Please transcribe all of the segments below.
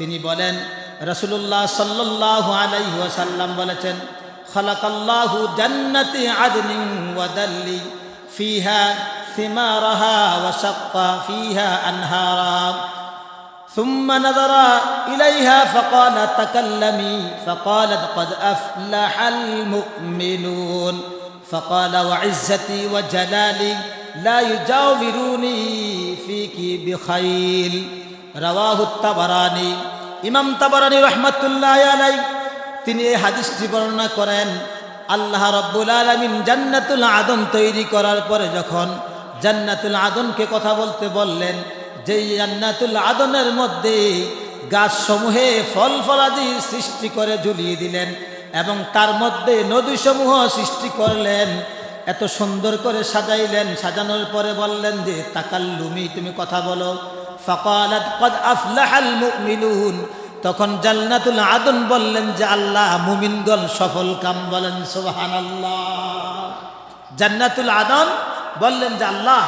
তিনি বলেন রাসূলুল্লাহ সাল্লাল্লাহু আলাইহি ওয়াসাল্লাম বলেছেন খালাকাল্লাহু জান্নাতি আদনিন ওয়া দাল্লি ফিহা সিমারাহা ওয়া শাক্কা ফিহা আনহারা ثم نظر إليها فقال تكلمي فقالت قد أفلح المؤمنون فقال وعزتي وجلالي لا يجاوروني فيك بخيل رواه الطبراني ইমাম তাবারানী রাহমাতুল্লাহ আলাইহি তিনি এই হাদিসটি বর্ণনা করেন আল্লাহ রাব্বুল আলামিন জান্নাতুল আদন তৈরি করার পরে যখন জান্নাতুল আদনকে কথা বলতে বললেন, যেই জান্নাতুল আদনের মধ্যে গাছসমূহে ফল ফলাদি সৃষ্টি করে ঝুলিয়ে দিলেন এবং তার মধ্যে নদীসমূহ সৃষ্টি করলেন, এত সুন্দর করে সাজাইলেন। সাজানোর পরে বললেন যে তাকাল্লুমি, তুমি কথা বলো। ফাকালাত ক্বাদ আফলাহাল মুমিনুন, তখন জান্নাতুল আদন বললেন যে আল্লাহ মুমিনগণ সফল কাম। বলেন সুবহানাল্লাহ। জান্নাতুল আদন বললেন যে আল্লাহ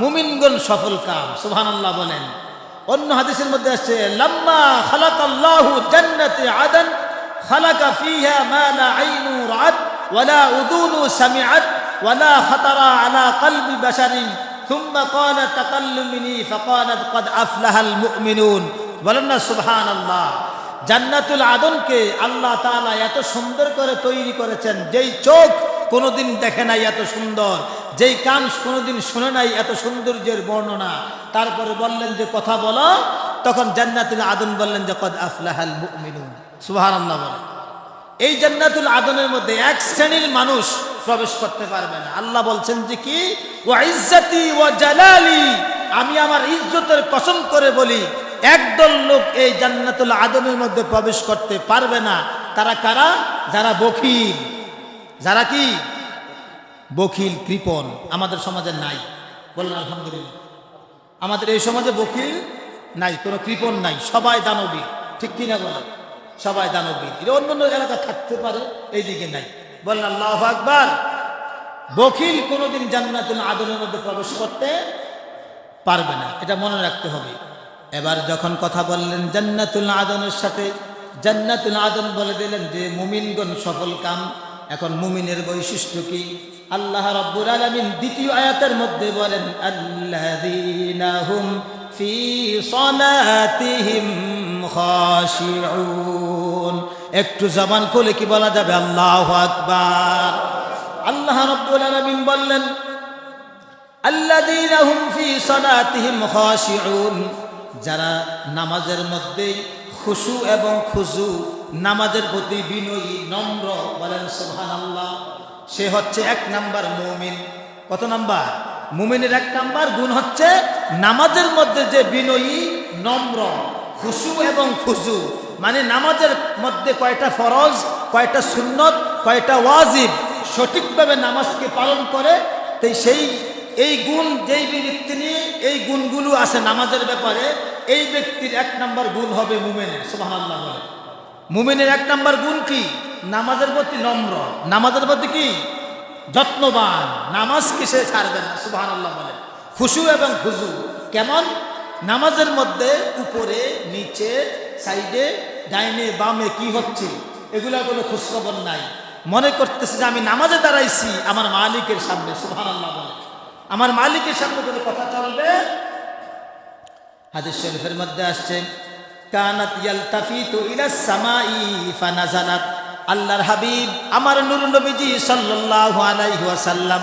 মুমিনগণ সফল কাম। সুবহানাল্লাহ বলেন। অন্য হাদিসের মধ্যে আসছে লাম্মা খালাকাল্লাহু জান্নাতি আদন খালাকা ফিহা মা লা আইনু রাআত ওয়ালা উযুনু সামিআত ওয়ালা খাতারা আলা কলবি বাশারিন থুম্মা ক্বালা তাকাল্লুমনি ফাকালাত ক্বাদ আফলাহাল মুমিনুন। বলেন না সুবহানাল্লাহ। জান্নাতুল আদনকে আল্লাহ তাআলা এত সুন্দর করে তৈরি করেছেন, যেই চোখ কোনোদিন দেখে নাই এত সুন্দর, যেই কান কোনোদিন শুনে নাই এত সৌন্দর্যের বর্ণনা। তারপরে বললেন যে কথা বলো, তখন জান্নাতুল আদন বললেন যে ক্বাদ আফলাহাল মুমিনুন। সুবহানাল্লাহ বলেন। এই জান্নাতুল আদনের মধ্যে এক শ্রেণীর মানুষ প্রবেশ করতে পারবে না। আল্লাহ বলছেন যে কি ওয়া ইজ্জতি ওয়া জালালি, আমি আমার ইজ্জতের কসম করে বলি একদল লোক এই জান্নাতুল আদনের মধ্যে প্রবেশ করতে পারবে না। তারা কারা? যারা বখিল। যারা কি? বখিল, কৃপণ। আমাদের সমাজে নাই। বললেন আলহামদুলিল্লাহ। আমাদের এই সমাজে বখিল নাই, কোনো কৃপণ নাই, সবাই দানবী। ঠিক কিনা বলেন? সবাই দানবী। এর অন্য অন্য এলাকা থাকতে পারে, এইদিকে নাই। বললেন আল্লাহু আকবার। বখিল কোনোদিন জান্নাতুল আদনের মধ্যে প্রবেশ করতে পারবে না, এটা মনে রাখতে হবে। এবার যখন কথা বললেন জান্নাতুল আদনের সাথে, জান্নাতুল আদন বলে দিলেন যে মুমিনগণ সফল কাম। এখন মুমিনের বৈশিষ্ট্য কি? আল্লাহ রাব্বুল আলামিন দ্বিতীয় আয়াতের মধ্যে বলেন আল্লাযীনা হুম ফি সালাতিহিম খাশিউন। একটু জবান খুলে কি বলা যাবে? আল্লাহু আকবার। আল্লাহ রাব্বুল আলামিন বললেন আল্লাযীনা হুম ফি সালাতিহিম খাশিউন, যারা নামাজের মধ্যে খুশু এবং খুজু, নামাজের প্রতি বিনয়ী, নম্র। বলেন সুবহানাল্লাহ। সে হচ্ছে এক নাম্বার মুমিন। কত নাম্বার? মুমিনের এক নাম্বার গুণ হচ্ছে নামাজের মধ্যে যে বিনয়ী, নম্র, খুশু এবং খুজু। মানে নামাজের মধ্যে কয়টা ফরজ, কয়টা সুন্নত, কয়টা ওয়াজিব, সঠিকভাবে নামাজকে পালন করে। তাই সেই এই গুণ যেই ব্যক্তি নিয়ে এই গুণগুলো আছে নামাজের ব্যাপারে, এই ব্যক্তির এক নাম্বার গুণ হবে মুমিনের। সুবহানাল্লাহ বলে। মুমিনের এক নাম্বার গুণ কি? নামাজের প্রতি নম্র, নামাজের প্রতি কি? যত্নবান। নামাজকে সে ছাড়বে না। সুবহানাল্লাহ বলে। খুশু এবং খুজু কেমন? নামাজের মধ্যে উপরে, নিচে, সাইডে, ডাইনে, বামে কি হচ্ছে এগুলা কোনো খোঁজখবর নাই। মনে করতেছে যে আমি নামাজে দাঁড়াইছি আমার মালিকের সামনে। সুবহানাল্লাহ বলে। আমার মালিকের সামনে কোনো কথা চলবে। হাদিস শরীফের মধ্যে আসছে কানাত ইয়ালতাফিতু ইলাস সামাই ফানাজালাত। আল্লাহর হাবিব আমার নূর নবীজি সাল্লাল্লাহু আলাইহি ওয়াসাল্লাম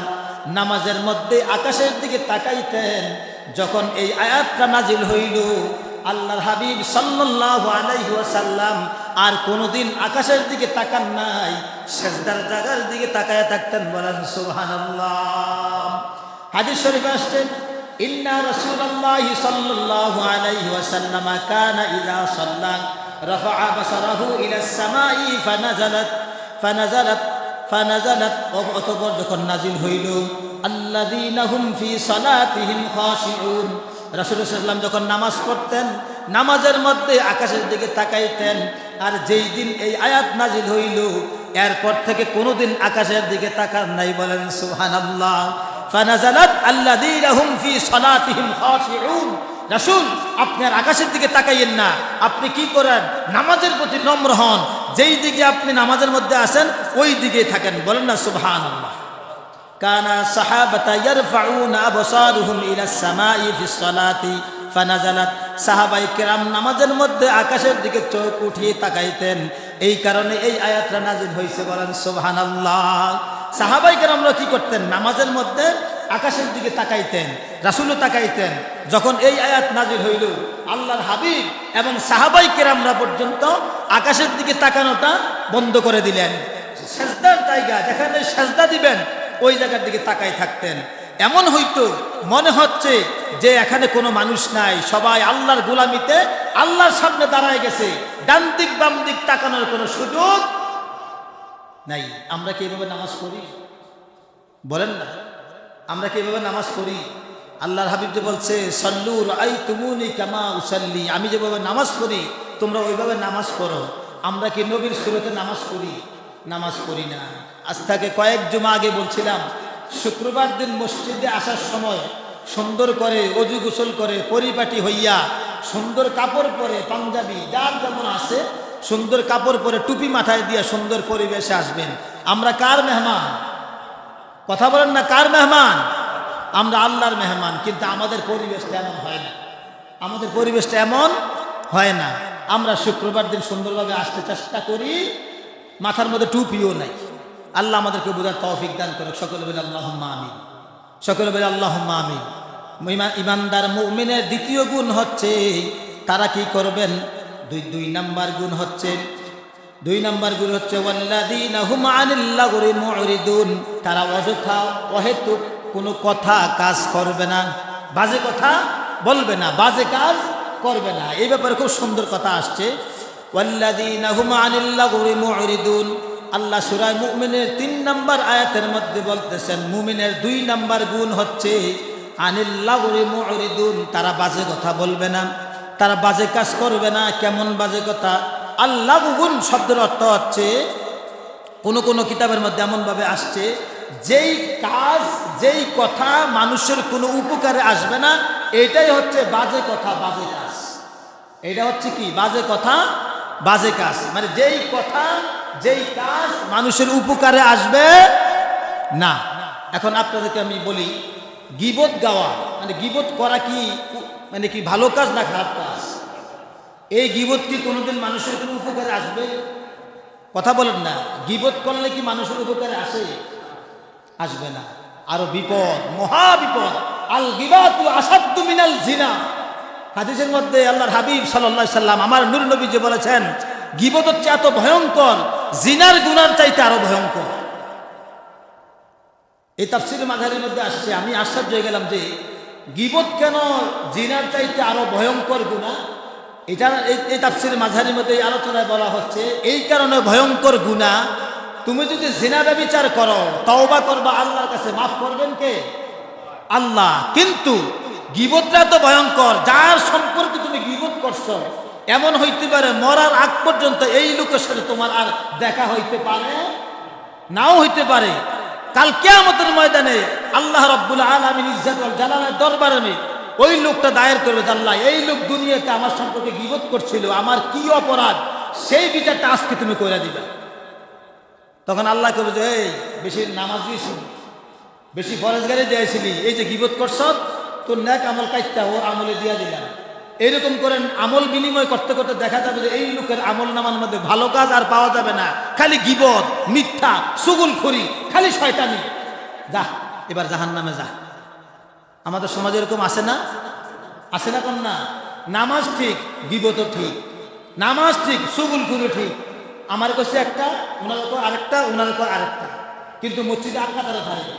নামাজের মধ্যে আকাশের দিকে তাকাইতেন। যখন এই আয়াতটা নাজিল হইল, আল্লাহর হাবিব সাল্লাল্লাহু আলাইহি ওয়াসাল্লাম আর কোনোদিন আকাশের দিকে তাকান নাই, সিজদার জায়গার দিকে তাকায়া থাকতেন। বলেন সুবহানাল্লাহ। হাদিস শরীফে আসছে ইন্না রাসূলুল্লাহি সাল্লাল্লাহু আলাইহি ওয়াসাল্লাম কানা ইযা সাল্লা রাফা'a বাসারাহু ইলাস সামাই ফানাজালাত। অতঃপর যখন নাজিল হইল আল্লাযীনা হুম ফি সালাতিহিম খাশিউন, রাসূলুল্লাহ সাল্লাল্লাহু আলাইহি ওয়াসাল্লাম যখন নামাজ পড়তেন নামাজের মধ্যে আকাশের দিকে তাকাইতেন। আর যেই দিন এই আয়াত নাজিল হইল এরপর থেকে কোনোদিন আকাশের দিকে তাকান নাই। বলেন সুবহানাল্লাহ। ফানাজালাত আল্লাযীনা হুম ফি সালাতিহিম খাশিউন। রাসূল আপনি আর আকাশের দিকে তাকাইয়েন না, আপনি কি করেন নামাজের প্রতি নম্র হন, যেই দিকে আপনি নামাজের মধ্যে আসেন ওই দিকেই থাকেন। বলেন না সুবহানাল্লাহ। কানা সাহাবাতা ইয়ারফাউনা আবসারুহুম ইলাস সামাই ফিস সালাতি ফানাজালাত, সাহাবায়ে কেরাম নামাজের মধ্যে আকাশের দিকে চোখ উঠিয়ে তাকাইতেন, এই কারণে এই আয়াতটা নাজিল হয়েছে। বলেন সুবহানাল্লাহ। সাহাবায়ে কেরামরা কি করতেন? নামাজের মধ্যে আকাশের দিকে তাকাইতেন, রাসূলও তাকাইতেন। যখন এই আয়াত নাজিল হইল, আল্লাহর হাবিব এবং সাহাবায়ে কেরামরা পর্যন্ত আকাশের দিকে তাকানোটা বন্ধ করে দিলেন। সেজদার জায়গা যেখানে সেজদা দিবেন ওই জায়গার দিকে তাকাই থাকতেন। এমন হইতো মনে হচ্ছে যে এখানে কোনো মানুষ নাই, সবাই আল্লাহর গোলামিতে আল্লাহর সামনে দাঁড়ায় গেছে, ডান দিক বাম দিক তাকানোর কোনো সুযোগ নাই। আমরা কি এভাবে নামাজ পড়ি? বলেন না, আমরা কি এভাবে নামাজ পড়ি? আল্লাহর হাবিব যে বলছে সল্লু রাআইতুমুনি কামা উসাল্লি, আমি যেভাবে নামাজ পড়ি তোমরা ওইভাবে নামাজ পড়ো। আমরা কি নবীর সুরতে নামাজ পড়ি? নামাজ পড়ি না। আজ থেকে কয়েক জুমা আগে বলছিলাম, শুক্রবার দিন মসজিদে আসার সময় সুন্দর করে অজু গোসল করে পরিপাটি হইয়া সুন্দর কাপড় পরে, পাঞ্জাবি যার যেমন আছে সুন্দর কাপড় পরে টুপি মাথায় দিয়া সুন্দর পরিবেশে আসবেন। আমরা কার মেহমান? কথা বলেন না, কার মেহমান? আমরা আল্লাহর মেহমান। কিন্তু আমাদের পরিবেশটা এমন হয় না, আমাদের পরিবেশটা এমন হয় না। আমরা শুক্রবার দিন সুন্দরভাবে আসতে চেষ্টা করি, মাথার মধ্যে টুপিও নাই। আল্লাহ আমাদেরকে বোঝার তৌফিক দান করে। সকলে বলে আল্লাহুম্মা আমিন, সকলে বলে আল্লাহুম্মা আমিন। ইমানদার মুমিনের দ্বিতীয় গুণ হচ্ছে তারা কি করবেন? দুই নাম্বার গুণ হচ্ছে ওয়াল্লাযীনা হুম আনিল লাগwi মুরিদুন, তারা অযথা অহেতুক কোনো কথা কাজ করবে না, বাজে কথা বলবে না, বাজে কাজ করবে না। এই ব্যাপারে খুব সুন্দর কথা আসছে, ওয়াল্লাযীনা হুম আনিল লাগwi মুরিদুন। আল্লাহ সূরা মুমিনের 3 নম্বর আয়াতের মধ্যে বলতেছেন মুমিনের 2 নম্বর গুণ হচ্ছে আনিল লাগwi মুরিদুন, তারা বাজে কথা বলবে না, তারা বাজে কাজ করবে না। কেমন বাজে কথা? আল্লাহ গুণ শব্দের অর্থ হচ্ছে কোন কিতাবের মধ্যে এমনভাবে আসছে যেই কাজ যেই কথা মানুষের কোনো উপকারে আসবে না, এটাই হচ্ছে বাজে কথা, বাজে কাজ। এটা হচ্ছে কি? বাজে কথা, বাজে কাজ। মানে যেই কথা যেই কাজ মানুষের উপকারে আসবে না। এখন আপনাদেরকে আমি বলি, গীবত গাওয়া মানে গীবত করা কি মানে কি ভালো কাজ না খারাপ কাজ? এই গীবত কি কোনোদিন মানুষের কোনো উপকারে আসবে? কথা বলেন না। গীবত করলে কি মানুষের উপকারে আসে? আসবে না। আরো বিপদ, মহা বিপদ। আল গীবাতু আসাদ্দু মিনাল জিনা। হাদিসের মধ্যে আল্লাহর হাবিব সাল্লাল্লাহু আলাইহি সাল্লাম আমার নূর নবী যে বলেছেন গীবত হচ্ছে এত ভয়ঙ্কর, জিনার গুনার চাইতে আরো ভয়ঙ্কর। এই তাফসীরে মাঝারির মধ্যে আসছে, আমি আশ্চর্য হয়ে গেলাম যে গীবত কেন জিনার চাইতে আরো ভয়ঙ্কর গুনাহ। এটা এই তাফসীরে মাঝারির মধ্যে এই আলোচনায় বলা হচ্ছে এই কারণে ভয়ঙ্কর গুনাহ, তুমি যদি জিনা ব্যভিচার করো তওবা করবা, আল্লাহর কাছে মাফ করবেন কে? আল্লাহ। কিন্তু গীবতটা তো ভয়ঙ্কর, যার সম্পর্কে তুমি গীবত করছো এমন হইতে পারে মরার আগ পর্যন্ত এই লোকের সাথে তোমার আর দেখা হইতে পারে, নাও হইতে পারে। কাল কিয়ামতের ময়দানে আল্লাহ রাব্বুল আলামিন ইজ্জত ওয়াল জালালের দরবারে ওই লোকটা দায়ের করবে, আল্লাহ এই লোক দুনিয়াতে আমার সম্পর্কে গীবত করছিল, আমার কি অপরাধ, সেই বিচারটা আজকে তুমি কইরা দিবে। তখন আল্লাহ কবে যে এই বেশি নামাজ দিয়েছিলি, বেশি ফরজগারি দিয়েছিলি, এই যে গীবত করছ তোর নেক আমল কাইটা ওর আমলে দিয়া দিলাম। এইরকম করেন আমল বিনিময় করতে করতে দেখা যাবে যে এই লোকের আমল নামার মধ্যে ভালো কাজ আর পাওয়া যাবে না, খালি গীবত, মিথ্যা, চুগলখড়ি, খালি শয়তানি। যা এবার জাহান্নামে যা। আমাদের সমাজে এরকম আছে না? আছে না? কোন না? নামাজ ঠিক, গীবত ঠিক, নামাজ ঠিক, চুগলখড়ি ঠিক। আমার কাছে একটা, ওনার উপর আরেকটা, ওনার উপর আরেকটা, কিন্তু মসজিদে আর কাতারে থাকে।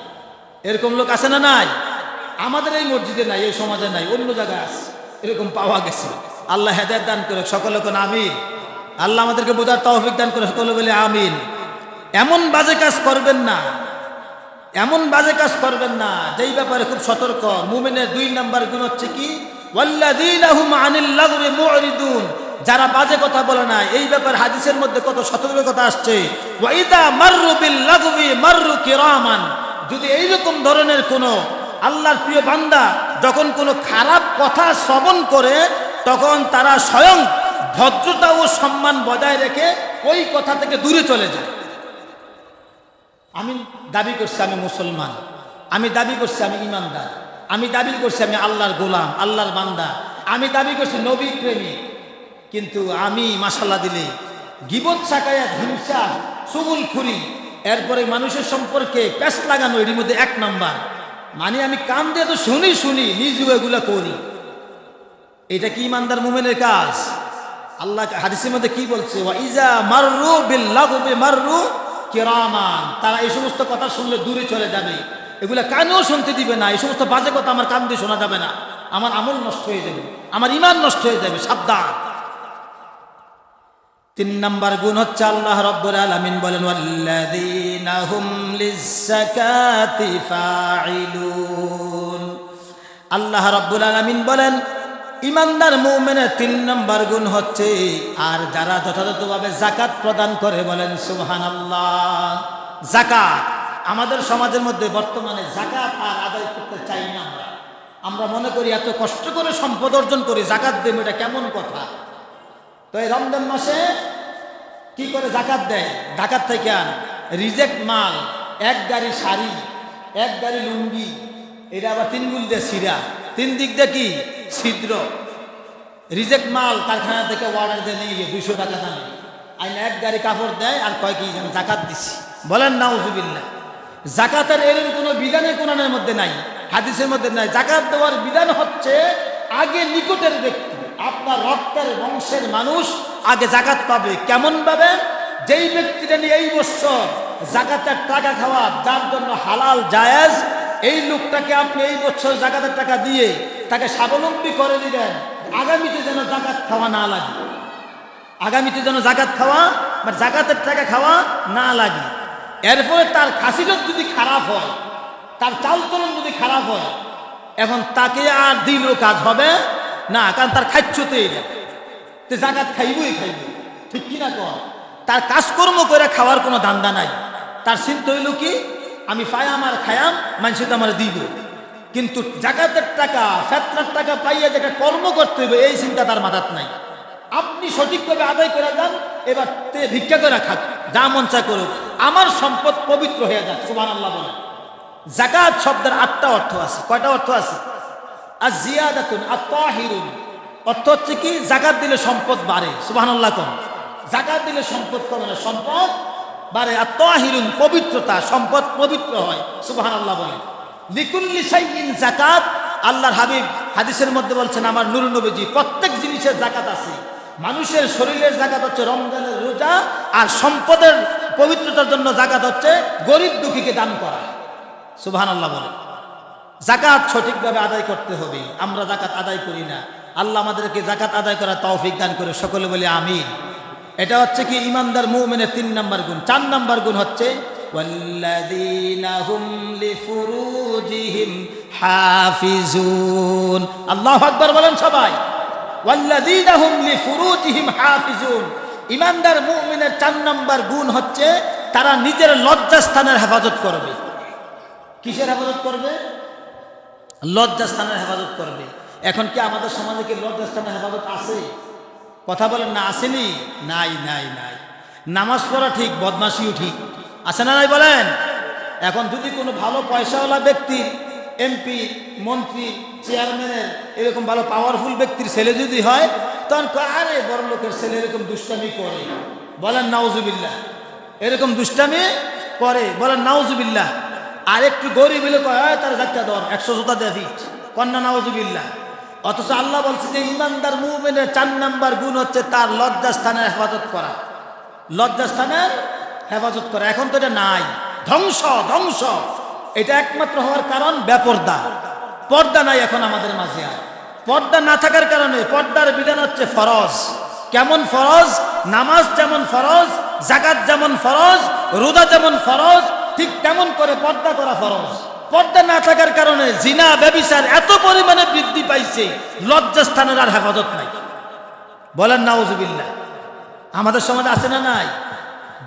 এরকম লোক আছে না? নাই। আমাদের এই মসজিদে নাই, এই সমাজে নাই, অন্য জায়গায় আছে, এরকম পাওয়া গেছে। আল্লাহ হেদায়েত দান করে, সকলে কোন আমিন। আল্লাহ আমাদেরকে বোঝার তৌফিক দান করে, সকলে বলে আমিন। এমন বাজে কাজ করবেন না, এমন বাজে কাজ করবেন না যেই ব্যাপারে খুব সতর্ক। মুমিনের 2 নাম্বার গুণ হচ্ছে কি? ওয়াল্লাযীনা হুম আনিল লাগwi মুরিদুন, যারা বাজে কথা বলে না। এই ব্যাপারে হাদিসের মধ্যে কত সতর্ক কথা আসছে। ওয়া ইযা মাররু বিল লাগwi মাররু কিরামান, যদি এইরকম ধরনের কোন আল্লাহর প্রিয় বান্দা যখন কোনো খারাপ কথা শ্রবণ করে তখন তারা স্বয়ং ভদ্রতা ও সম্মান বজায় রেখে ওই কথা থেকে দূরে চলে যায়। আমি দাবি করছি আমি মুসলমান, আমি দাবি করছি আমি ইমানদার, আমি দাবি করছি আমি আল্লাহর গোলাম, আল্লাহর বান্দা, আমি দাবি করছি নবী প্রেমিক, কিন্তু আমি মাশাল্লাহ দিলে গীবত শাকায়াত, হিংসা, চুগলখুরি, এরপরে মানুষের সম্পর্কে প্যাঁচ লাগানো, এর মধ্যে এক নাম্বার। মানে আমি কান দিয়ে তো শুনি নিজেও এগুলা করি। এটা কি ইমানদার মুমিনের কাজ? আল্লাহ হাদিসের মধ্যে কি বলছে? ওয়া ইজা মাররু বিল লাগবি মাররু কিরামান, তারা এই সমস্ত কথা শুনলে দূরে চলে যাবে, এগুলা কানেও শুনতে দিবে না। এই সমস্ত বাজে কথা আমার কান দিয়ে শোনা যাবে না, আমার আমল নষ্ট হয়ে যাবে, আমার ঈমান নষ্ট হয়ে যাবে, সাবধান। 3 নাম্বার গুণ হচ্ছে আল্লাহ রাব্বুল আলামিন বলেন ওয়াল্লাযীনা হুম লিয-যাকাতি ফাঈলুন। আল্লাহ রাব্বুল আলামিন বলেন ইমানদার মুমিনের 3 নাম্বার গুণ হচ্ছে আর যারা যথাযথভাবে যাকাত প্রদান করে, বলেন সুবহানাল্লাহ। যাকাত আমাদের সমাজের মধ্যে বর্তমানে যাকাত আর আদায় করতে চাই না। আমরা মনে করি এত কষ্ট করে সম্পদ অর্জন করি, যাকাত দেব, এটা কেমন কথা? তো এই রমজান মাসে কি করে যাকাত দেয়? ঢাকার থেকে আন রিজেক্ট মাল, 1 গাড়ি শাড়ি, 1 গাড়ি লুঙ্গি, এটা আবার 3 গুল দিয়ে ছিঁড়া, 3 দিক দিয়ে কি ছিদ্র, রিজেক্ট মাল কারখানা থেকে অর্ডার দিয়ে নিয়ে গিয়ে 200 টাকা দামে আইন 1 গাড়ি কাপড় দেয় আর কয় কি যাকাত দিছি। বলেন নাউজুবিল্লাহ। যাকাতের এরকম কোনো বিধানে কোরআনের মধ্যে নাই, হাদিসের মধ্যে নাই। যাকাত দেওয়ার বিধান হচ্ছে আগে নিকটের ব্যক্তি, আপনার রক্তের বংশের মানুষ আগে যাকাত পাবে। কেমন ভাবে? যেই ব্যক্তিটা নিয়ে এই বছর যাকাতের টাকা খাওয়া যার জন্য হালাল জায়েজ, এই লোকটাকে আপনি এই বছর যাকাতের টাকা দিয়ে তাকে স্বাবলম্বী করে দিবেন, আগামীতে যেন যাকাত খাওয়া না লাগে, আগামীতে যেন যাকাত খাওয়া বা যাকাতের টাকা খাওয়া না লাগে। এরপরে তার খাসিলত যদি খারাপ হয়, তার চালচলন যদি খারাপ হয়, এখন তাকে আর দিলেও কাজ হবে না, কারণ তার খাচ্ছতে যাকাত খাইবই খাইব, ঠিক কিনা কর? তার কাজকর্ম করে খাওয়ার কোনো ধান্দা নাই। তার চিন্তা হইল কি, আমি পায়াম আর খায়াম, মানুষে তো আমার দিব। কিন্তু যাকাতের টাকা, ফেতরার টাকা পাইয়া যেটা কর্ম করতে হবে, এই চিন্তা তার মাথাত নাই। আপনি সঠিকভাবে আদায় করে যান, এবার ভিক্ষা করে খাক, যা মন চা করুক, আমার সম্পদ পবিত্র হয়ে যাক। সুবহানাল্লাহ বলেন। যাকাত শব্দের 8টা অর্থ আছে। কয়টা অর্থ আছে? আয-জিয়াদাতুন, আত-তাহিরুন, অর্থ হচ্ছে কি যাকাত দিলে সম্পদ বাড়ে। সুবহানাল্লাহ কোন? যাকাত দিলে সম্পদ কমে না, সম্পদ বাড়ে। আত-তাহিরুন, পবিত্রতা, সম্পদ পবিত্র হয়। সুবহানাল্লাহ বলেন। লিকুল্লি শাইইন যাকাত, আল্লাহর হাবিব হাদিসের মধ্যে বলছেন, আমার নূর নবীজি, প্রত্যেক জিনিসের যাকাত আছে। মানুষের শরীরের যাকাত হচ্ছে রমজানের রোজা, আর সম্পদের পবিত্রতার জন্য যাকাত হচ্ছে গরিব দুঃখীকে দান করা। সুবহানাল্লাহ বলেন। যাকাত সঠিকভাবে আদায় করতে হবে, আমরা যাকাত আদায় করি না। আল্লাহ আমাদেরকে যাকাত আদায় করার তৌফিক দান করে, সকলে বলি আমিন। এটা হচ্ছে কি ইমানদার মুমিনের 3 নাম্বার গুণ। 4 নাম্বার গুণ হচ্ছে ওয়াল্লাযীনা হুম লিফুরুজিহিম হাফিজুন। আল্লাহু আকবার বলেন সবাই। ওয়াল্লাযীনা হুম লিফুরুজিহিম হাফিজুন। ইমানদার মুমিনের 4 নাম্বার গুণ হচ্ছে তারা নিজের লজ্জাস্থানের হেফাজত করবে। কিসের হেফাজত করবে? লজ্জাস্থানের হেফাজত করবে। এখন কি আমাদের সমাজে কি লজ্জাস্থানের হেফাজত আছে? কথা বলেন না, আসেনি? নাই নাই নাই। নামাজ পড়া ঠিক, বদমাশিও ঠিক, আছে না নাই বলেন? এখন যদি কোনো ভালো পয়সাওয়ালা ব্যক্তির, এমপি, মন্ত্রী, চেয়ারম্যানের, এরকম ভালো পাওয়ারফুল ব্যক্তির ছেলে যদি হয়, তখন আরে বড় লোকের ছেলে এরকম দুষ্টামি করে, বলেন নাউজুবিল্লাহ। এরকম দুষ্টামি করে, বলেন নাউজুবিল্লাহ। আর একটু গরিব হলে কয় তার যাত্রা দর 100 জোতা দেয় ফিট, কন্যা নাউজুবিল্লাহ। অথচ আল্লাহ বলছে যে ইমানদার মুমিনের 4 নাম্বার গুণ হচ্ছে তার লজ্জাস্থানের হেফাজত করা। লজ্জাস্থানের হেফাজত করা। এখন তো এটা নাই, ধ্বংস ধ্বংস। এটা একমাত্র হওয়ার কারণ বেপর্দা, পর্দা নাই এখন আমাদের মাঝে। আর পর্দা না থাকার কারণে পর্দার বিধান হচ্ছে ফরজ। কেমন ফরজ? নামাজ যেমন ফরজ, যাকাত যেমন ফরজ, রোজা যেমন ফরজ, ঠিক তেমন করে পর্দা করা ফরজ। পর্দা না থাকার কারণে জিনা, ব্যভিচার এত পরিমাণে বৃদ্ধি পাইছে, লজ্জাস্থানের আর হেফাজত নাই, বলেন নাউজুবিল্লাহ। আমাদের সমাজে আছে না নাই?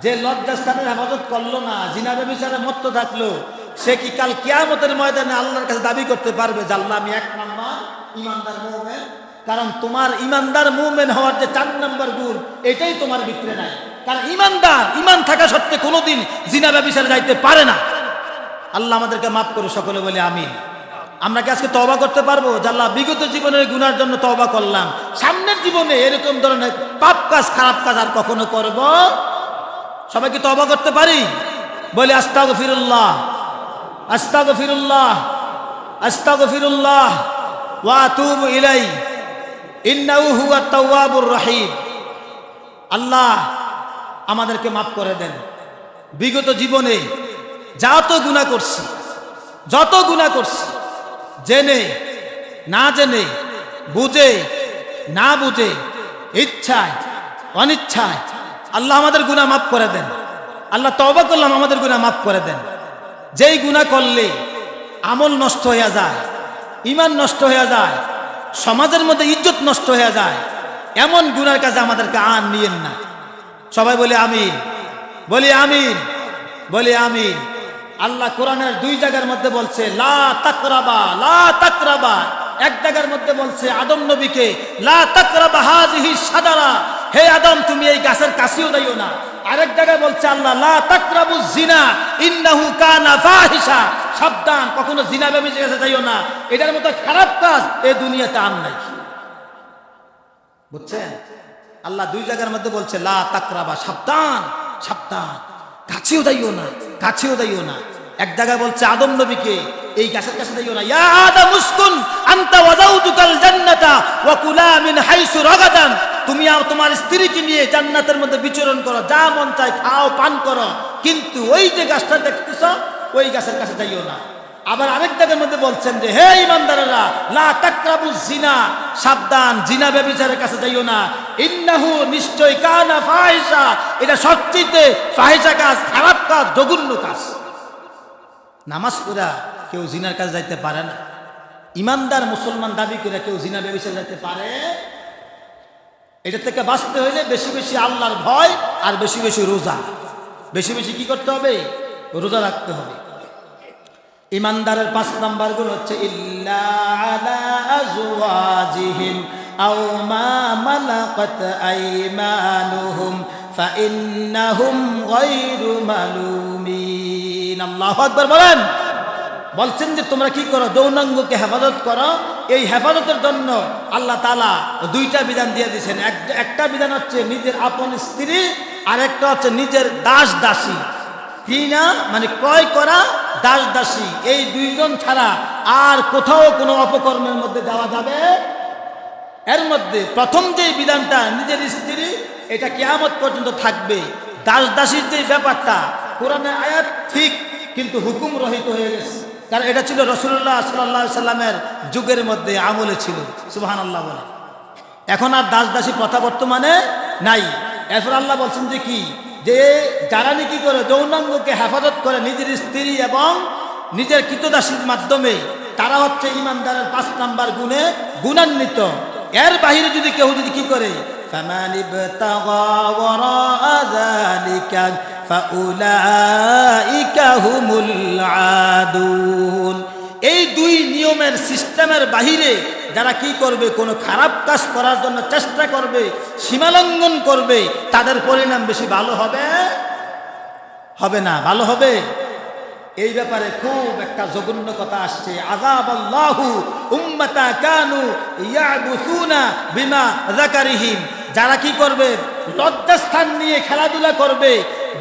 যে লজ্জাস্থানের হেফাজত করলো না, জিনা ব্যভিচারে মত্ত থাকলো, সে কি কাল কিয়ামতের ময়দানে আল্লাহর কাছে দাবি করতে পারবে যে আল্লাহ আমি 1 নম্বর ইমানদার মুমিন, কারণ তোমার ইমানদার মুমিন হওয়ার যে 4 নম্বর গুণ এটাই তোমার ভিতরে নাই। কারণ ইমানদার ইমান থাকা সত্ত্বে কোনোদিন জিনা ব্যভিচার যাইতে পারে না। আল্লাহ আমাদেরকে মাফ করে, সকলে বলে আমিন। আমরা কি আজকে তওবা করতে পারবো যে আল্লাহ বিগত জীবনের গুনার জন্য তওবা করলাম, সামনের জীবনে এরকম ধরনের পাপ কাজ খারাপ কাজ আর কখনো করব? সবাই কি তওবা করতে পারি? বলে আস্তাগফিরুল্লাহ, আস্তাগফিরুল্লাহ, আস্তাগফিরুল্লাহ ওয়া আতুবু ইলাইহি ইন্নাহু হুয়াত তাওয়াবুর রহিম। আল্লাহ আমাদেরকে মাফ করে দেন। বিগত জীবনে যত গুনাহ করছি, যত গুনাহ করছি, জেনে না জেনে, বুঝে না বুঝে, ইচ্ছায় অনিচ্ছায়, আল্লাহ আমাদের গুনাহ মাফ করে দেন। আল্লাহ তওবা করলাম, আমাদের গুনাহ মাফ করে দেন। যেই গুনাহ করলে আমল নষ্ট হয়ে যায়, ঈমান নষ্ট হয়ে যায়, সমাজের মধ্যে ইজ্জত নষ্ট হয়ে যায়, এমন গুনার কাজে আমাদেরকে আর নিয়েন না। সবাই বলে আমিন, বলি আমিন, বলি আমিন। আল্লাহ কোরআনের 2 জায়গার মধ্যে বলছে লা তাকরাবা, লা তাকরাবা। এক জায়গার মধ্যে বলছে আদম নবীকে লা তাকরাবা হাযিহি শাজারা, হে আদম তুমি এই গাছের কাছেও যাইও না। আরেক জায়গায় বলছে আল্লাহ লা তাকরাবুজ জিনা ইন্নাহু কানা ফাহিশা, সাবধান কখনো জিনা ব্যভিচারের কাছে যাইও না। এটার মতো খারাপ কাজ এই দুনিয়াতে আর নাই। বুঝছেন? আল্লাহ 2 জায়গার মধ্যে বলছে লা তাকরাবা, সাবধান সাবধান, কাছেও যাইও না, কাছেও যাইও না। এক জায়গায় বলছে আদম নবীকে এই গাছের কাছে যাইও না। ইয়া আদম উসকুন আনতা ওয়া যাওজুকাল জান্নাতা ওয়া কুলা মিন হাইসু রাগাদান, তুমি আর তোমার স্ত্রীকে নিয়ে জান্নাতের মধ্যে বিচরণ করো, যা মন চায় খাও পান করো, কিন্তু ওই যে গাছটা দেখতেছ ওই গাছের কাছে যাইও না। আবার আরেক জায়গার মধ্যে বলছেন যে হে ঈমানদারেরা লা তাকরাবুজ জিনা, সাবধান জিনা ব্যভিচারের কাছে যাইও না। ইন্নাহু নিশ্চয় কানা ফাহিশা, এটা সত্যিতে ফাহিশা কাজ, খারাপ কাজ, জঘন্য কাজ। নামাজ পড়া কেউ জিনার কাছে যাইতে পারে না। ঈমানদার মুসলমান দাবি করে কেউ জিনা ব্যভিচার যাইতে পারে? এটা থেকে বাঁচতে হইলে বেশি বেশি আল্লাহর ভয় আর বেশি বেশি রোজা। বেশি বেশি কি করতে হবে? রোজা রাখতে হবে। ঈমানদারের 5 নাম্বার গুণ হচ্ছে ইল্লা আলা আজওয়াজিহিম আও মা মালাকাত আইমানুহুম ফাইন্নাহুম গায়রু মালুমিন। আল্লাহু আকবার বলেন। বলছেন যে তোমরা কি করো? যৌনাঙ্গকে হেফাজত করো। এই হেফাজতের জন্য আল্লাহ তাআলা 2টা বিধান দিয়ে দিয়েছেন। একটা বিধান হচ্ছে নিজের আপন স্ত্রী, আর একটা হচ্ছে নিজের দাস দাসী। কি না মানে ক্রয় করা দাস দাসী, এই 2 জন ছাড়া আর কোথাও কোনো অপকর্মের মধ্যে যাওয়া যাবে। এর মধ্যে প্রথম যে বিধানটা নিজের স্ত্রী, এটা কিয়ামত পর্যন্ত থাকবে। দাস দাসীর যে ব্যাপারটা কোরআনের আয়াত ঠিক, কিন্তু হুকুম রহিত হয়ে গেছে। কারণ এটা ছিল রাসূলুল্লাহ সাল্লাল্লাহু আলাইহি সাল্লামের যুগের মধ্যে, আমলে ছিল। সুবহানাল্লাহ বলে। এখন আর দাস দাসী প্রথা বর্তমানে নাই। এরপর আল্লাহ বলছেন যে কি, যে যারা নাকি করে যৌনাঙ্গকে হেফাজত করে নিজের স্ত্রী এবং নিজের কৃতদাসীর মাধ্যমে, তারা হচ্ছে ঈমানদারের 5 নাম্বার গুণে গুণান্বিত। এর বাহিরে যদি কেউ যদি কি করে ফামান ইবতাগা ওয়ারা যালিকা ফাউলাইকা হুমুল আদুন, এই 2 নিয়মের সিস্টেমের বাহিরে যারা কি করবে, কোনো খারাপ কাজ করার জন্য চেষ্টা করবে, সীমালঙ্ঘন করবে, তাদের পরিণাম বেশি ভালো হবে হবে না? ভালো হবে। এই ব্যাপারে খুব একটা জঘন্য কথা আসছে, আযাবাল্লাহু উম্মাতা কানু ইয়াবুসুনা বিমা যাকারিহিম। যারা কি করবে, লজ্জাস্থান নিয়ে খেলাধুলা করবে,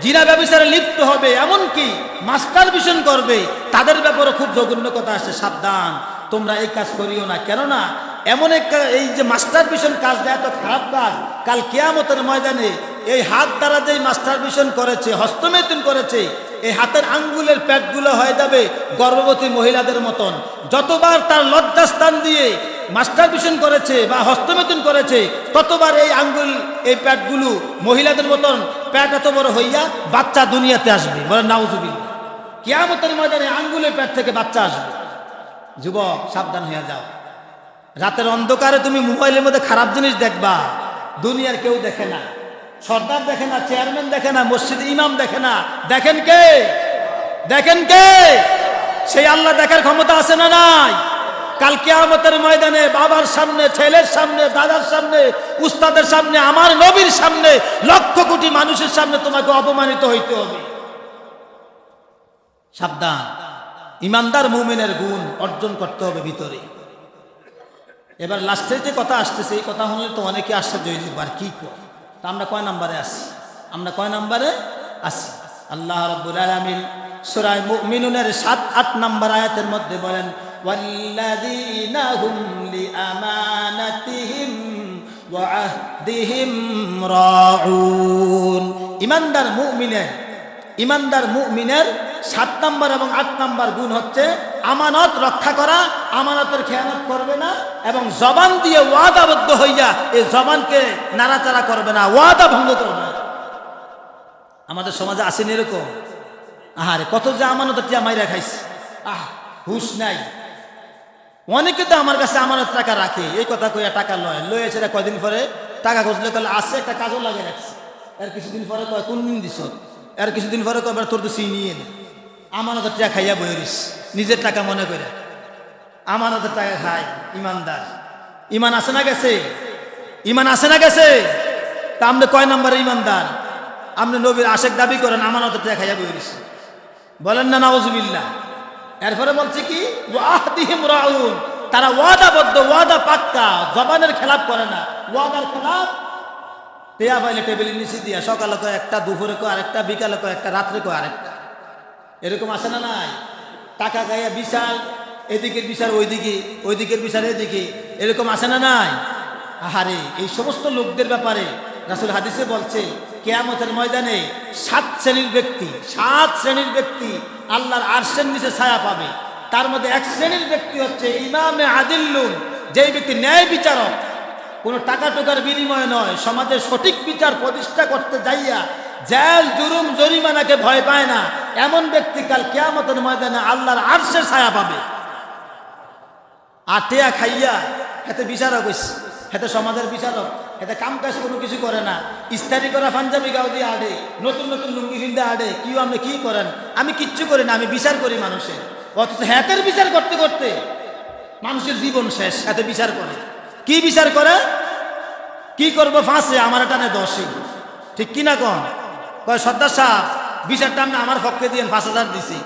জিনা ব্যভিচারে লিপ্ত হবে, এমনকি মাস্টারবেশন করবে, তাদের ব্যাপারে খুব জঘন্য কথা আসছে। সাবধান, তোমরা এই কাজ করিও না। কেননা এমন একটা, এই যে মাস্টারবেশন কাজটা এত খারাপ কাজ, কাল কিয়ামতের ময়দানে এই হাত দ্বারা যে মাস্টারবেশন করেছে, হস্তমেথুন করেছে, এই হাতের আঙ্গুলের প্যাডগুলো হয়ে যাবে গর্ভবতী মহিলাদের মতন। যতবার তার লজ্জাস্থান দিয়ে মাস্টারবেশন করেছে বা হস্তমেথুন করেছে, ততবার এই আঙ্গুল, এই প্যাডগুলো মহিলাদের মতন প্যাড এত বড় হইয়া বাচ্চা দুনিয়াতে আসবে। বলে নাউজুবিল্লাহ। কিয়ামতের ময়দানে আঙ্গুলের প্যাড থেকে বাচ্চা আসবে। যুবক সাবধান হয়ে যাও। রাতের অন্ধকারে তুমি মোবাইলের মধ্যে খারাপ জিনিস দেখবা, দুনিয়ার কেউ দেখে না, সর্দার দেখে না, চেয়ারম্যান দেখে না, মসজিদ ইমাম দেখে না। দেখেন কে? দেখেন কে? সেই আল্লাহ দেখার ক্ষমতা আছে না নাই? কাল কিয়ামতের ময়দানে বাবার সামনে, ছেলের সামনে, দাদার সামনে, উস্তাদের সামনে, আমার নবীর সামনে, লক্ষ কোটি মানুষের সামনে তোমাকে অপমানিত হইতে হবে। সাবধান, ইমানদার মুমিনের গুণ অর্জন করতে হবে ভিতরে। এবার লাস্টের যে কথা আসতেছে, এই কথা হলে তো অনেকে আশ্চর্য হয়ে যাবে, আর কি কয়। তা আমরা কয় নাম্বারে আসি? আমরা কয় নাম্বারে আসি? আল্লাহ রাব্বুল আলামিন সূরা মুমিনুনের ৭-৮ নম্বর আয়াতের মধ্যে বলেন, ওয়াল্লাযীনা হুম লিআমানাতিহিম ওয়া আহদিহিম রাউন। ইমানদার মুমিনের ৭ নম্বর এবং ৮ নম্বর গুণ হচ্ছে আমানত রক্ষা করা, আমানতের খেয়ানত করবে না, এবং জবান দিয়ে ওয়াদাবদ্ধ হইয়া এই জবানকে নাড়াচাড়া করবে না, ওয়াদা ভঙ্গ করবে না। আমাদের সমাজে আসেন এরকম, আহারে কত যে আমানত টিয়া মাইরা খাইছে, হুশ নাই। অনেকে তো আমার কাছে আমানত টাকা রাখে, এই কথা কইয়া টাকা লয়ে সেটা কয়দিন পরে টাকা খুঁজলে কলে আসছে, একটা কাজও লাগে রাখছে, এর কিছুদিন পরে কয় কোন দিন দিস, এর কিছুদিন পরে কয় তোর তো চিনিয়ে না। আমানতের টাকা খাইয়া বইরিস, নিজের টাকা মনে করে আমানতের টাকা খায়। ইমানদার, ইমান আসে না গেছে? ইমান আসে না গেছে? তা আপনি কয় নম্বরে ইমানদার? আপনি নবীর আশেক দাবি করেন, আমানতের টাকা খাইয়া বইরিস, বলেন না নাউজুবিল্লাহ। এরপরে বলছে কি, ওয়াহদিহিম রাউন, তারা ওয়াদাবদ্ধ, ওয়াদা পাক্কা, জবানের খেলাপ করে না। ওয়াদার খেলাপ পেয়া পাইলে টেবিলের নিচে দিয়া সকালে কয় একটা, দুপুরে কয় আরেকটা, বিকালে কয় একটা, রাত্রে কয় আরেকটা। এরকম আছে না নাই? টাকা গাইয়া বিশাল, এদিকের বিচার ওইদিকে, ওইদিকের বিচার এদিকে, এরকম আছে না নাই? আহারে, এই সমস্ত লোকদের ব্যাপারে রাসূল হাদিসে বলছে, কিয়ামতের ময়দানে 7 শ্রেণীর ব্যক্তি আল্লাহর আরশের নিচে ছায়া পাবে। তার মধ্যে 1 শ্রেণীর ব্যক্তি হচ্ছে ইমামে আদিল্লুন, যেই ব্যক্তি ন্যায় বিচারক, কোনো টাকা টোকার বিনিময়ে নয়, সমাজে সঠিক বিচার প্রতিষ্ঠা করতে যাইয়া জেল জুলুম জরিমানাকে ভয় পায় না, এমন ব্যক্তি কাল কিয়ামতের ময়দানে আল্লাহর আরশের ছায়া পাবে। আর টেয়া খাইয়া হেতে বিচারক হইছে, হেতে সমাজের বিচারক, হেতে কাম কাজ কোনো কিছু করে না, ইস্তারি করা পাঞ্জাবি গাও দিয়ে আডে, নতুন নতুন লুঙ্গি ফিন্দে আডে, কি আপনি কি করেন? আমি কিচ্ছু করি না, আমি বিচার করি মানুষের। অথচ হেতের বিচার করতে করতে মানুষের জীবন শেষ, হেতে বিচার করে। কি বিচার করে? কি করবো? ফাঁসে আমার টানে 10, ঠিক কিনা কন? কয় সর্দার সাহেব, বিচারটা আপনি আমার পক্ষে দিয়ে 5,000 দিছি।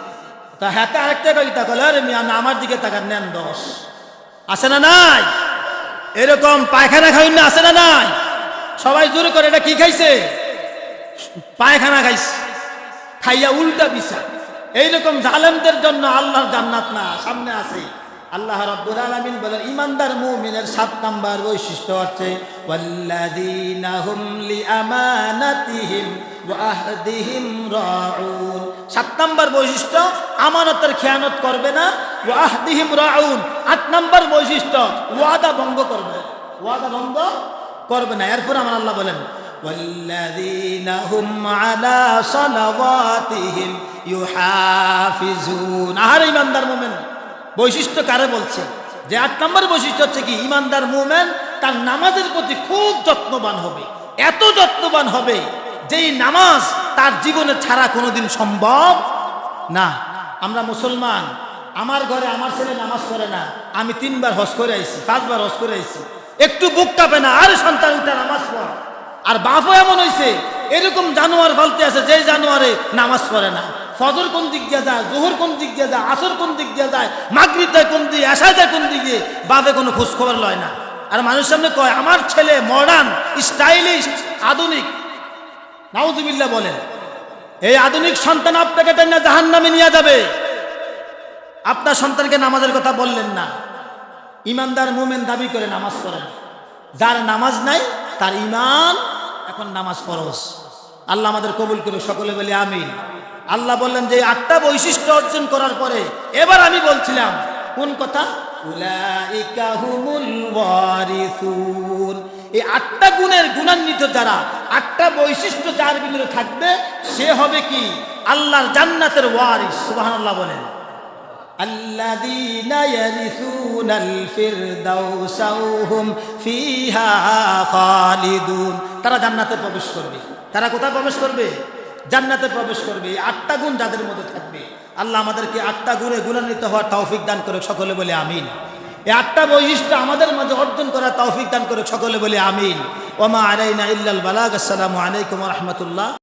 তা হাতে আরেকটা কইতা কলে, আরে মিয়া আমার দিকে টাকা নেন 10। আছে না নাই? এরকম পায়খানা খাই না, আছে না নাই? সবাই জোরে করে, এটা কি খাইছে? পায়খানা খাইছে, খাইয়া উল্টা বিচার। এইরকম জালেমদের জন্য আল্লাহর জান্নাত না, সামনে আছে। আল্লাহ রাব্বুল আলামিন বলেন, ইমানদার মুমিনের 7 নাম্বার বৈশিষ্ট্য হচ্ছে ওয়াল্লাযীনা হুম লিআমানাতিহিম ওয়া আহদিহিম রাউন। 7 নাম্বার বৈশিষ্ট্য, আমানতের খেয়ানত করবে না। ওয়া আহদিহিম রাউন, 8 নাম্বার বৈশিষ্ট্য, ওয়াদা ভঙ্গ করবে না, ওয়াদা ভঙ্গ করবে না। এরপর আমার আল্লাহ বলেন, ওয়াল্লাযীনা হুম আলা সালাওয়াতিহিম ইউহাফিজুন। আর ইমানদার মুমিন বৈশিষ্ট্য কারে বলছে? যে 8 নম্বর বৈশিষ্ট্য হচ্ছে কি, ইমানদার মুমিন তার নামাজের প্রতি খুব যত্নবান হবে, এত যত্নবান হবে যেই নামাজ তার জীবনে ছাড়া কোনোদিন সম্ভব না। আমরা মুসলমান, আমার ঘরে আমার ছেলে নামাজ পড়ে না, আমি 3 বার হজ করে আইছি, 5 বার হজ করে আইছি, একটু বুক কাঁপে না, আরে সন্তান উঠা নামাজ পড়। আর বাপও এমন হয়েছে, এরকম জানোয়ার ফলতে আছে, যে জানোয়ারে নামাজ পড়ে না। ফজর কোন দিক দিয়ে যায়, জোহর কোন দিক দিয়ে যায়, আসর কোন দিক দিয়ে যায়, মাগরিব যায় কোন দিকে, এশা যায় কোন দিকে, বাপে কোনো খোঁজ খবর লয় না। আর মানুষের সামনে কয় আমার ছেলে মডার্ন, স্টাইলিশ, আধুনিক। নাউজুবিল্লাহ বলেন। এই আধুনিক সন্তান আপনাকে টেনে জাহান্নামে নিয়ে যাবে। আপনার সন্তানকে নামাজের কথা বললেন না। ইমানদার মুমিন দাবি করে নামাজ পড়ে না, যার নামাজ নাই তার ইমান। এখন নামাজ ফরজ। আল্লাহ আমাদের কবুল করে, সকলে বলি আমিন। আল্লাহ বললেন যে 8টা বৈশিষ্ট্য অর্জন করার পরে এবার আমি বলছিলাম কোন কথা, উলাইকা হুমুল ওয়ারিসুন। এই 8টা গুণের গুণান্বিত যারা, 8টা বৈশিষ্ট্য যার ভিতরে থাকবে, সে হবে কি আল্লাহর জান্নাতের ওয়ারিস। সুবহানাল্লাহ বলেন। আল্লাযীনা ইয়ারিসুনাল ফিরদাউসা হুম ফিহা খালিদুন। তারা জান্নাতে প্রবেশ করবে। তারা কোথায় প্রবেশ করবে? জান্নাতে প্রবেশ করবে। এই 8টা গুণ যাদের মধ্যে থাকবে, আল্লাহ আমাদেরকে 8টা গুণে গুণান্বিত হওয়ার তৌফিক দান করে, সকলে বলে আমিন। এই 8টা বৈশিষ্ট্য আমাদের মাঝে অর্জন করার তৌফিক দান করে সকলে বলে আমিন। ওয়া মা আলাইনা ইল্লাল বালাগ। আসসালামু আলাইকুম ওয়া রাহমাতুল্লাহ।